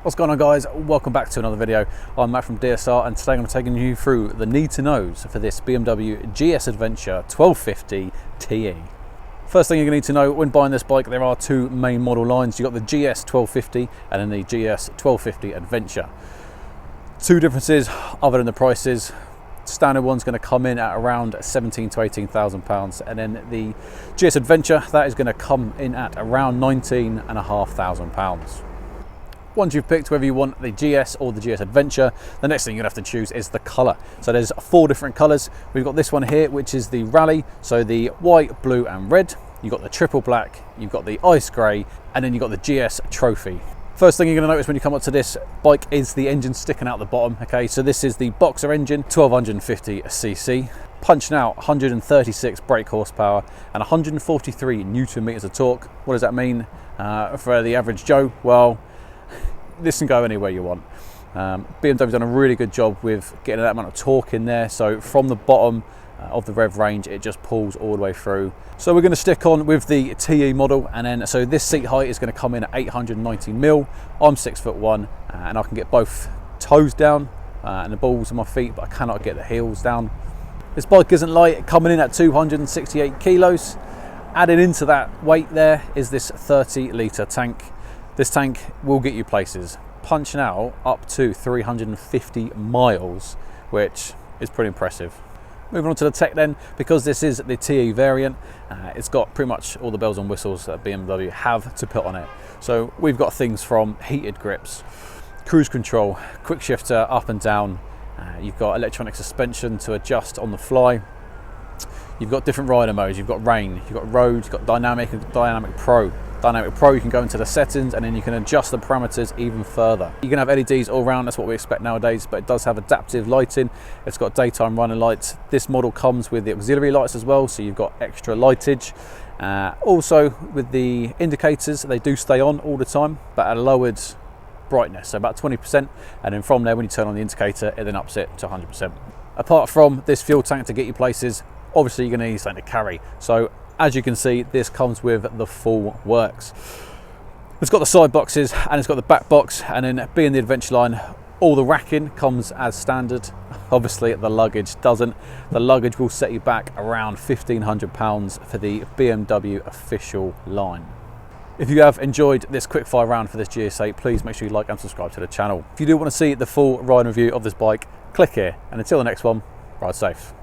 What's going on, guys? Welcome back to another video. I'm Matt from DSR, and today I'm taking you through the need to knows for this BMW GS Adventure 1250 TE. First thing you're going to need to know when buying this bike, there are two main model lines. You've got the GS 1250 and then the GS 1250 Adventure. Two differences other than the prices. Standard one's going to come in at around £17,000 to £18,000, and then the GS Adventure, that is going to come in at around £19,500. Once you've picked whether you want the GS or the GS Adventure, the next thing you're going to have to choose is the colour. So there's four different colours. We've got this one here, which is the Rally, so the white, blue and red. You've got the triple black, you've got the ice grey, and then you've got the GS Trophy. First thing you're going to notice when you come up to this bike is the engine sticking out the bottom. Okay, so this is the Boxer engine, 1250cc, punching out 136 brake horsepower and 143 Newton meters of torque. What does that mean for the average Joe? Well, this can go anywhere you want. BMW's done a really good job with getting that amount of torque in there. So from the bottom of the rev range, it just pulls all the way through. So we're going to stick on with the TE model, and then so this seat height is going to come in at 890mm. I'm 6'1", and I can get both toes down and the balls of my feet, but I cannot get the heels down. This bike isn't light, coming in at 268 kilos. Added into that weight there is this 30-litre tank. This tank will get you places, punching out up to 350 miles, which is pretty impressive. Moving on to the tech then, because this is the TE variant, it's got pretty much all the bells and whistles that BMW have to put on it. So we've got things from heated grips, cruise control, quick shifter up and down, you've got electronic suspension to adjust on the fly, you've got different rider modes, you've got rain, you've got road, you've got dynamic and dynamic pro. Dynamic Pro, you can go into the settings and then you can adjust the parameters even further. You can have LEDs all around, that's what we expect nowadays, but it does have adaptive lighting. It's got daytime running lights. This model comes with the auxiliary lights as well, so you've got extra lightage. Also with the indicators, they do stay on all the time, but at a lowered brightness, so about 20%, and then from there when you turn on the indicator, it then ups it to 100%. Apart from this fuel tank to get you places, obviously you're going to need something to carry. So as you can see, this comes with the full works. It's got the side boxes and it's got the back box, and then being the Adventure line, all the racking comes as standard. Obviously the luggage doesn't. The luggage will set you back around £1,500 for the BMW official line. If you have enjoyed this quick fire round for this GS8, please make sure you like and subscribe to the channel. If you do want to see the full ride review of this bike, click here, and until the next one, ride safe.